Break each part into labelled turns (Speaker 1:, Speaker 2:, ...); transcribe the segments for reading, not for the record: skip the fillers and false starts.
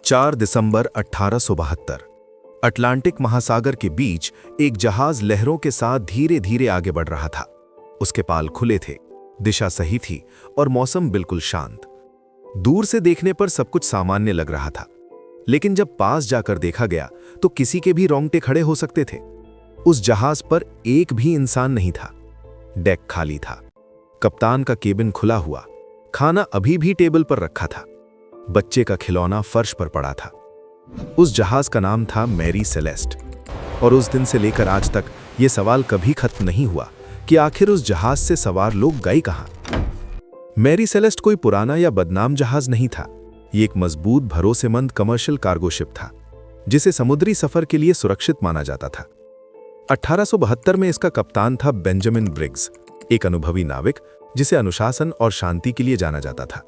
Speaker 1: 4 दिसंबर 1872 Atlantic महासागर के बीच एक जहाज लहरों के साथ धीरे धीरे आगे बढ़ रहा था। उसके पाल खुले थे, दिशा सही थी और मौसम बिल्कुल शांत। दूर से देखने पर सब कुछ सामान्य लग रहा था, लेकिन जब पास जाकर देखा गया तो किसी के भी रोंगटे खड़े हो सकते थे। उस जहाज पर एक भी इंसान नहीं था। डेक खाली था, कप्तान का केबिन खुला हुआ, खाना अभी भी टेबल पर रखा था, बच्चे का खिलौना फर्श पर पड़ा था। उस जहाज का नाम था मैरी सेलेस्ट, और उस दिन से लेकर आज तक यह सवाल कभी खत्म नहीं हुआ कि आखिर उस जहाज से सवार लोग गए कहां। मैरी सेलेस्ट कोई पुराना या बदनाम जहाज नहीं था। ये एक मजबूत, भरोसेमंद कमर्शियल कार्गो शिप था, जिसे समुद्री सफर के लिए सुरक्षित माना जाता था। 1872 में इसका कप्तान था बेंजामिन ब्रिग्स, एक अनुभवी नाविक जिसे अनुशासन और शांति के लिए जाना जाता था।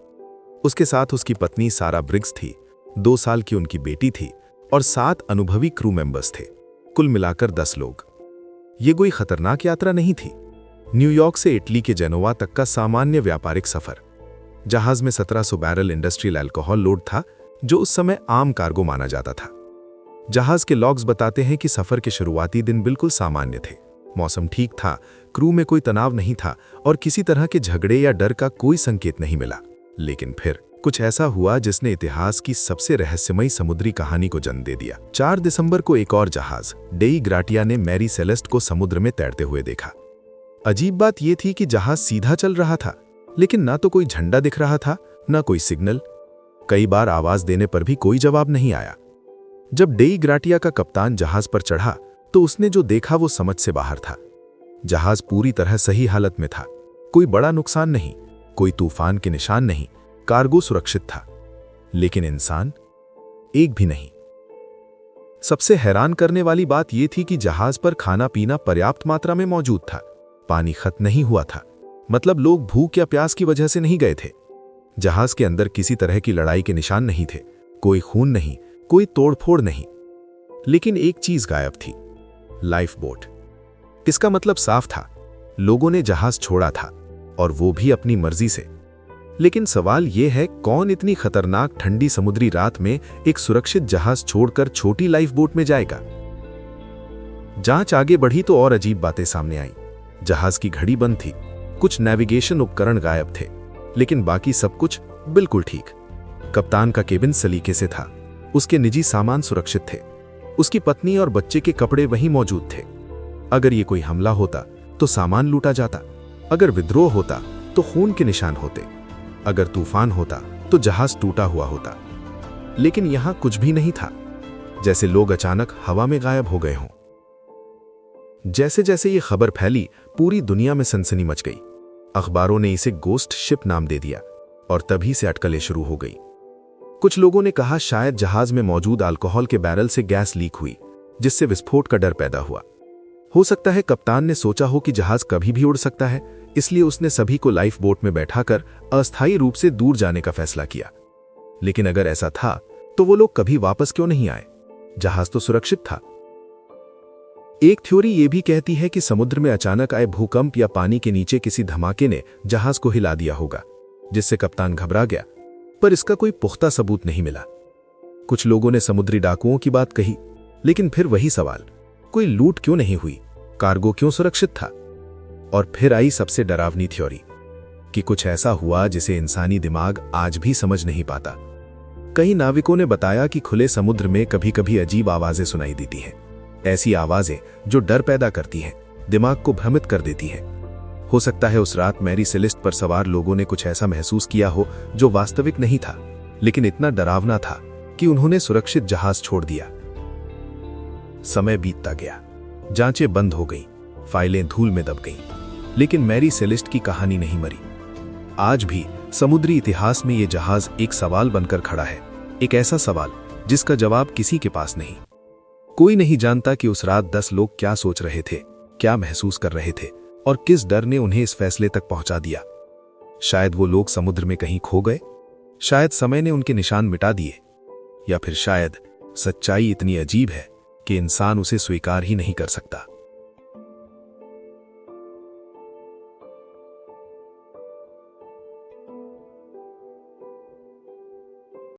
Speaker 1: उसके साथ उसकी पत्नी सारा ब्रिग्स थी, 2 साल की उनकी बेटी थी और 7 अनुभवी क्रू मेंबर्स थे। कुल मिलाकर 10 लोग। ये कोई खतरनाक यात्रा नहीं थी। न्यूयॉर्क से इटली के जेनोवा तक का सामान्य व्यापारिक सफर। जहाज में 1700 बैरल इंडस्ट्रियल अल्कोहल लोड था, जो उस समय आम कार्गो माना जाता था। जहाज के लॉग्स बताते हैं कि सफर के शुरुआती दिन बिल्कुल सामान्य थे। मौसम ठीक था, क्रू में कोई तनाव नहीं था और किसी तरह के झगड़े या डर का कोई संकेत नहीं मिला। लेकिन फिर कुछ ऐसा हुआ जिसने इतिहास की सबसे रहस्यमयी समुद्री कहानी को जन्म दे दिया। 4 दिसंबर को एक और जहाज डेई ग्राटिया ने मैरी सेलेस्ट को समुद्र में तैरते हुए देखा। अजीब बात यह थी कि जहाज सीधा चल रहा था, लेकिन ना तो कोई झंडा दिख रहा था, ना कोई सिग्नल। कई बार आवाज देने पर भी कोई जवाब नहीं आया। जब डेई ग्राटिया का कप्तान जहाज पर चढ़ा तो उसने जो देखा वो समझ से बाहर था। जहाज पूरी तरह सही हालत में था, कोई बड़ा नुकसान नहीं, कोई तूफान के निशान नहीं, कार्गो सुरक्षित था, लेकिन इंसान एक भी नहीं। सबसे हैरान करने वाली बात यह थी कि जहाज पर खाना पीना पर्याप्त मात्रा में मौजूद था। पानी खत्म नहीं हुआ था, मतलब लोग भूख या प्यास की वजह से नहीं गए थे। जहाज के अंदर किसी तरह की लड़ाई के निशान नहीं थे, कोई खून नहीं, कोई तोड़फोड़ नहीं। लेकिन एक चीज गायब थी, लाइफ बोट। इसका मतलब साफ था, लोगों ने जहाज छोड़ा था, और वो भी अपनी मर्जी से। लेकिन सवाल यह है, कौन इतनी खतरनाक ठंडी समुद्री रात में एक सुरक्षित जहाज छोड़कर छोटी लाइफ बोट में जाएगा? जांच आगे बढ़ी तो और अजीब बातें सामने आई। जहाज की घड़ी बंद थी, कुछ नेविगेशन उपकरण गायब थे, लेकिन बाकी सब कुछ बिल्कुल ठीक। कप्तान का केबिन सलीके से था, उसके निजी सामान सुरक्षित थे, उसकी पत्नी और बच्चे के कपड़े वहीं मौजूद थे। अगर ये कोई हमला होता तो सामान लूटा जाता, अगर विद्रोह होता तो खून के निशान होते, अगर तूफान होता तो जहाज टूटा हुआ होता। लेकिन यहां कुछ भी नहीं था, जैसे लोग अचानक हवा में गायब हो गए हों। जैसे जैसे ये खबर फैली, पूरी दुनिया में सनसनी मच गई। अखबारों ने इसे गोस्ट शिप नाम दे दिया और तभी से अटकलें शुरू हो गई। कुछ लोगों ने कहा शायद जहाज में मौजूद अल्कोहल के बैरल से गैस लीक हुई, जिससे विस्फोट का डर पैदा हुआ। हो सकता है कप्तान ने सोचा हो कि जहाज कभी भी उड़ सकता है, इसलिए उसने सभी को लाइफ बोट में बैठाकर अस्थायी रूप से दूर जाने का फैसला किया। लेकिन अगर ऐसा था तो वो लोग कभी वापस क्यों नहीं आए? जहाज तो सुरक्षित था। एक थ्योरी यह भी कहती है कि समुद्र में अचानक आए भूकंप या पानी के नीचे किसी धमाके ने जहाज को हिला दिया होगा, जिससे कप्तान घबरा गया, पर इसका कोई पुख्ता सबूत नहीं मिला। कुछ लोगों ने समुद्री डाकुओं की बात कही, लेकिन फिर वही सवाल, कोई लूट क्यों नहीं हुई? कार्गो क्यों सुरक्षित था? और फिर आई सबसे डरावनी थ्योरी कि कुछ ऐसा हुआ जिसे इंसानी दिमाग आज भी समझ नहीं पाता। कई नाविकों ने बताया कि खुले समुद्र में कभी कभी अजीब आवाजें सुनाई देती हैं, ऐसी आवाजें जो डर पैदा करती हैं, दिमाग को भ्रमित कर देती हैं। हो सकता है उस रात मैरी सेलेस्ट पर सवार लोगों ने कुछ ऐसा महसूस किया हो जो वास्तविक नहीं था, लेकिन इतना डरावना था कि उन्होंने सुरक्षित जहाज छोड़ दिया। समय बीतता गया, जांचें बंद हो गईं, फाइलें धूल में दब गईं, लेकिन मैरी सेलेस्ट की कहानी नहीं मरी। आज भी समुद्री इतिहास में यह जहाज एक सवाल बनकर खड़ा है, एक ऐसा सवाल जिसका जवाब किसी के पास नहीं। कोई नहीं जानता कि उस रात 10 लोग क्या सोच रहे थे, क्या महसूस कर रहे थे और किस डर ने उन्हें इस फैसले तक पहुंचा दिया। शायद वो लोग समुद्र में कहीं खो गए, शायद समय ने उनके निशान मिटा दिए, या फिर शायद सच्चाई इतनी अजीब है कि इंसान उसे स्वीकार ही नहीं कर सकता।